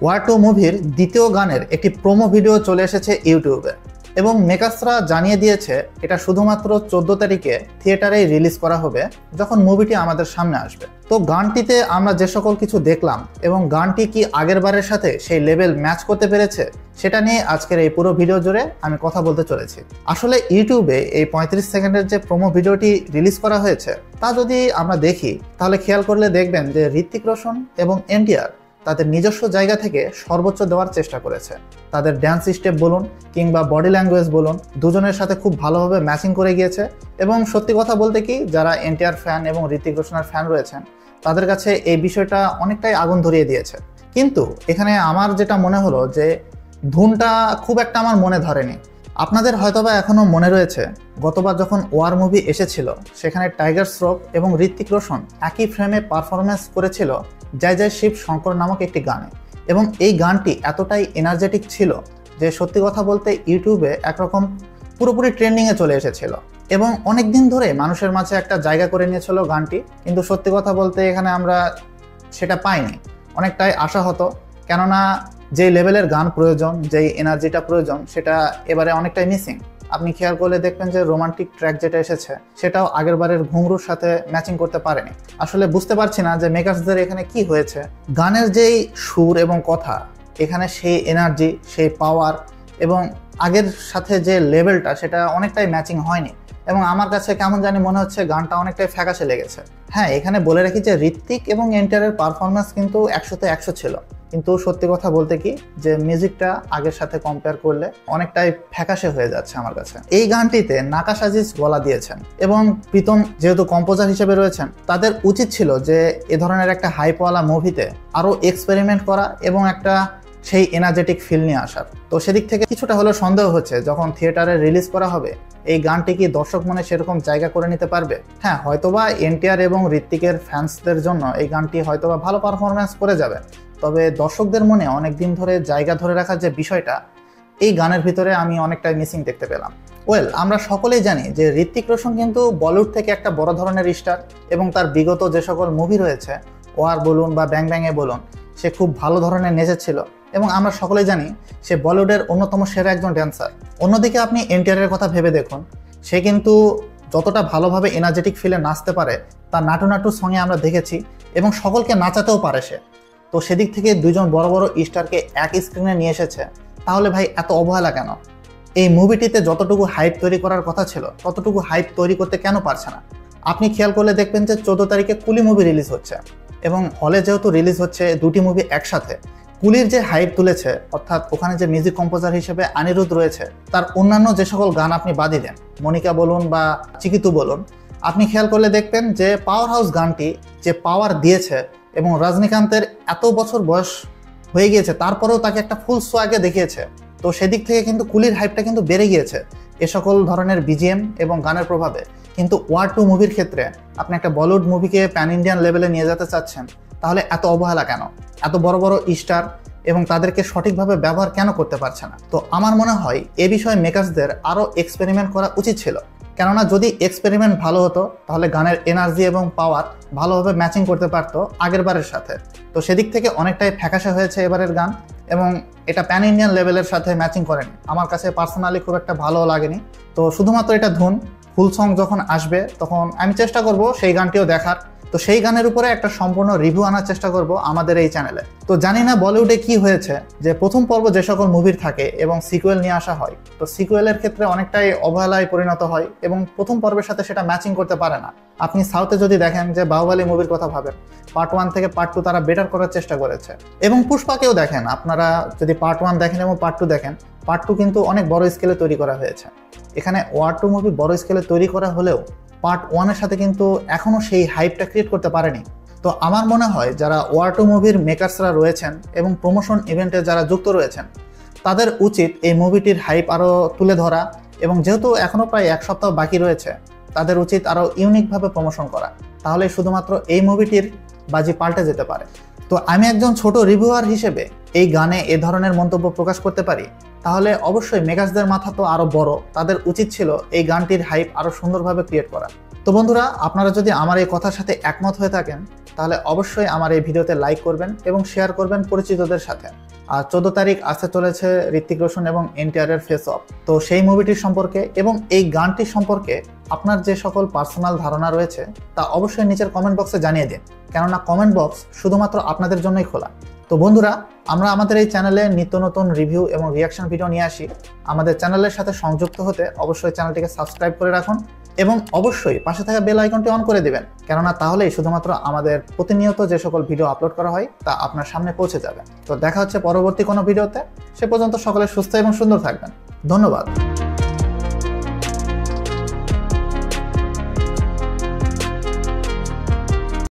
War 2 মুভির দ্বিতীয় গানের একটি প্রোমো ভিডিও চলে এসেছে ইউটিউবে এবং মেকার্সরা জানিয়ে দিয়েছে এটা শুধুমাত্র 14 তারিখে থিয়েটারেই রিলিজ করা হবে যখন মুভিটি আমাদের সামনে আসবে। তো গানটিতে আমরা যে সকল কিছু দেখলাম এবং গানটি কি আগের বারের সাথে সেই লেভেল ম্যাচ করতে পেরেছে সেটা নিয়ে আজকের এই পুরো ভিডিও জুড়ে আমি কথা বলতে চলেছি। আসলে ইউটিউবে এই 35 সেকেন্ডের যে প্রোমো ভিডিওটি রিলিজ করা হয়েছে তা যদি আমরা দেখি তাহলে খেয়াল করলে দেখবেন যে ঋত্বিক রোশন এবং এনটিআর তাদের নিজস্ব জায়গা থেকে সর্বোচ্চ দেওয়ার চেষ্টা করেছে। তাদের ড্যান্স স্টেপ বলুন কিংবা বডি ল্যাঙ্গুয়েজ বলুন দুজনের সাথে খুব ভালোভাবে ম্যাচিং করে গিয়েছে এবং সত্যি কথা বলতে কি যারা এনটিআর ফ্যান এবং ঋত্বিক রোশনের ফ্যান রয়েছেন তাদের কাছে এই বিষয়টা অনেকটাই আগুন ধরিয়ে দিয়েছে। কিন্তু এখানে আমার যেটা মনে হলো যে ধুনটা খুব একটা আমার মনে ধরেনি। আপনাদের হয়তোবা এখনও মনে রয়েছে গতবার যখন ওয়ার মুভি এসেছিল সেখানে টাইগার শ্রফ এবং ঋত্বিক রোশন একই ফ্রেমে পারফরমেন্স করেছিল জয় জয় শিব শঙ্কর নামক একটি গানে এবং এই গানটি এতটাই এনার্জেটিক ছিল যে সত্যি কথা বলতে ইউটিউবে একরকম পুরোপুরি ট্রেন্ডিংয়ে চলে এসেছিল এবং অনেক দিন ধরে মানুষের মাঝে একটা জায়গা করে নিয়েছিল গানটি। কিন্তু সত্যি কথা বলতে এখানে আমরা সেটা পাইনি। অনেকটাই আশা হতো, কেননা যেই লেভেলের গান প্রয়োজন, যেই এনার্জিটা প্রয়োজন সেটা এবারে অনেকটাই মিসিং। আপনি খেয়াল করলে দেখবেন যে রোমান্টিক ট্র্যাক যেটা এসেছে সেটাও আগের বারের ঘুঙরুর সাথে ম্যাচিং করতে পারেনি। আসলে বুঝতে পারছি না যে মেকার্সদের এখানে কি হয়েছে। গানের যেই সুর এবং কথা এখানে সেই এনার্জি, সেই পাওয়ার এবং আগের সাথে যে লেভেলটা সেটা অনেকটাই ম্যাচিং হয়নি এবং আমার কাছে কেমন জানি মনে হচ্ছে গানটা অনেকটাই ফ্যাকাশে লেগেছে। হ্যাঁ, এখানে বলে রাখি যে ঋত্বিক এবং এনটিআরের পারফরমেন্স কিন্তু 100-তে 100 ছিল, কিন্তু সত্যি কথা বলতে কি যে মিউজিকটা আগের সাথে কম্পেয়ার করলে অনেকটাই ফ্যাকাশে হয়ে যাচ্ছে আমার কাছে। এই গানটিতে নাকাশ আজিজ গলা দিয়েছেন এবং প্রীতম যেহেতু কম্পোজার হিসেবে রয়েছেন তাদের উচিত ছিল যে এ ধরনের একটা হাইপওয়ালা মুভিতে আরও এক্সপেরিমেন্ট করা এবং একটা সেই এনার্জেটিক ফিল নিয়ে আসার। তো সেদিক থেকে কিছুটা হলেও সন্দেহ হচ্ছে যখন থিয়েটারে রিলিজ করা হবে এই গানটি কি দর্শক মনে সেরকম জায়গা করে নিতে পারবে। হ্যাঁ, হয়তোবা এনটিআর এবং ঋত্বিকের ফ্যান্সদের জন্য এই গানটি হয়তোবা ভালো পারফরমেন্স করে যাবে, তবে দর্শকদের মনে অনেক দিন ধরে জায়গা ধরে রাখার যে বিষয়টা এই গানের ভিতরে আমি অনেকটাই মিসিং দেখতে পেলাম। আমরা সকলেই জানি যে ঋত্বিক রোশন কিন্তু বলিউড থেকে একটা বড় ধরনের স্টার এবং তার বিগত যে সকল মুভি রয়েছে ওয়ার বলুন বা ব্যাং ব্যাংয়ে বলুন সে খুব ভালো ধরনের নেচেছিল এবং আমরা সকলেই জানি সে বলিউডের অন্যতম সেরা একজন ড্যান্সার। অন্যদিকে আপনি এনটিআরের কথা ভেবে দেখুন, সে কিন্তু যতটা ভালোভাবে এনার্জেটিক ফিলে নাচতে পারে তার নাটু নাটু সঙ্গে আমরা দেখেছি এবং সকলকে নাচাতেও পারে সে। তো সেদিক থেকে দুইজন বড় বড় স্টারকে এক স্ক্রিনে নিয়ে এসেছে, তাহলে ভাই এত অবহেলা কেন? এই মুভিটিতে যতটুকু হাইপ তৈরি করার কথা ছিল ততটুকু হাইপ তৈরি করতে কেন পারছে না? আপনি খেয়াল করলে দেখবেন যে 14 তারিখে কুলি মুভি রিলিজ হচ্ছে এবং হলে যেহেতু রিলিজ হচ্ছে দুটি মুভি একসাথে, কুলির যে হাইপ তুলেছে অর্থাৎ ওখানে যে মিউজিক কম্পোজার হিসেবে অনিরুদ্ধ রয়েছে তার অন্যান্য যে সকল গান আপনি বাদই দেন, মনিকা বলুন বা চিকিতু বলুন, আপনি খেয়াল করলে দেখবেন যে পাওয়ার হাউস গানটি যে পাওয়ার দিয়েছে এবং রজনীকান্তের এত বছর বয়স হয়ে গিয়েছে তারপরেও তাকে একটা ফুল সোয়াগে দেখিয়েছে। তো সেদিক থেকে কিন্তু কুলির হাইপটা কিন্তু বেড়ে গিয়েছে এ সকল ধরনের বিজিএম এবং গানের প্রভাবে। কিন্তু ওয়ার 2 মুভির ক্ষেত্রে আপনি একটা বলিউড মুভিকে প্যান ইন্ডিয়ান লেভেলে নিয়ে যেতে চাচ্ছেন, তাহলে এত অবহেলা কেন? এত বড় বড় স্টার এবং তাদেরকে সঠিকভাবে ব্যবহার কেন করতে পারছে না? তো আমার মনে হয় এ বিষয়ে মেকার্সদের আরও এক্সপেরিমেন্ট করা উচিত ছিল, কেননা যদি এক্সপেরিমেন্ট ভালো হতো তাহলে গানের এনার্জি এবং পাওয়ার ভালোভাবে ম্যাচিং করতে পারতো আগের বারের সাথে। তো সেদিক থেকে অনেকটাই ফ্যাকাশে হয়েছে এবারের গান এবং এটা প্যান ইন্ডিয়ান লেভেলের সাথে ম্যাচিং করেনি। আমার কাছে পার্সোনালি খুব একটা ভালো লাগেনি। তো শুধুমাত্র এটা ধুন, ফুল সং যখন আসবে তখন আমি চেষ্টা করব সেই গানটিও দেখার। তো সেই গানের উপরে একটা সম্পূর্ণ রিভিউ আনার চেষ্টা করব আমাদের এই চ্যানেলে। তো জানি না বলিউডে কি হয়েছে যে প্রথম পর্ব যে সকল মুভির থাকে এবং সিকুয়েল নিয়ে আসা হয়, তো সিকুয়েলের ক্ষেত্রে অনেকটাই অবহেলায় পরিণত হয় এবং প্রথম পর্বের সাথে সেটা ম্যাচিং করতে পারে না। আপনি সাউথে যদি দেখেন যে বাহুবলী মুভির কথা ভাবেন, পার্ট 1 থেকে পার্ট 2 তারা বেটার করার চেষ্টা করেছে এবং পুষ্পাকেও দেখেন, আপনারা যদি পার্ট 1 দেখেন এবং পার্ট 2 দেখেন, পার্ট 2 কিন্তু অনেক বড় স্কেলে তৈরি করা হয়েছে। এখানে ওয়ার 2 মুভি বড় স্কেলে তৈরি করা হলেও পার্ট 1-এর সাথে কিন্তু এখনও সেই হাইপটা ক্রিয়েট করতে পারেনি। তো আমার মনে হয় যারা ওয়ার 2 মুভির মেকার্সরা রয়েছেন এবং প্রমোশন ইভেন্টে যারা যুক্ত রয়েছেন তাদের উচিত এই মুভিটির হাইপ আরও তুলে ধরা এবং যেহেতু এখনও প্রায় 1 সপ্তাহ বাকি রয়েছে তাদের উচিত আরও ইউনিকভাবে প্রমোশন করা, তাহলে শুধুমাত্র এই মুভিটির বাজি পাল্টে যেতে পারে। তো আমি একজন ছোট রিভিউয়ার হিসেবে এই গানে এ ধরনের মন্তব্য প্রকাশ করতে পারি, তাহলে অবশ্যই মেকার্সদের মাথা তো আরও বড়, তাদের উচিত ছিল এই গানটির হাইপ আরও সুন্দরভাবে ক্রিয়েট করা। তো বন্ধুরা, আপনারা যদি আমার এই কথার সাথে একমত হয়ে থাকেন তাহলে অবশ্যই আমার এই ভিডিওতে লাইক করবেন এবং শেয়ার করবেন পরিচিতদের সাথে। আর 14 তারিখ আসতে চলেছে ঋত্বিক রোশন এবং এনটিআরের ফেস অফ। তো সেই মুভিটির সম্পর্কে এবং এই গানটির সম্পর্কে আপনার যে সকল পার্সোনাল ধারণা রয়েছে তা অবশ্যই নিচের কমেন্ট বক্সে জানিয়ে দিন, কেননা কমেন্ট বক্স শুধুমাত্র আপনাদের জন্যই খোলা। তো বন্ধুরা, আমরা আমাদের এই চ্যানেলে নিত্য নতুন রিভিউ এবং রিয়াকশন ভিডিও নিয়ে আসি। আমাদের চ্যানেলের সাথে সংযুক্ত হতে অবশ্যই চ্যানেলটিকে সাবস্ক্রাইব করে রাখুন এবং অবশ্যই পাশে থাকা বেল আইকনটি অন করে দিবেন, কেননা তাহলেই শুধুমাত্র আমাদের প্রতিনিয়ত যে সকল ভিডিও আপলোড করা হয় তা আপনার সামনে পৌঁছে যাবে। তো দেখা হচ্ছে পরবর্তী কোনো ভিডিওতে। সে পর্যন্ত সকলে সুস্থ এবং সুন্দর থাকবেন। ধন্যবাদ।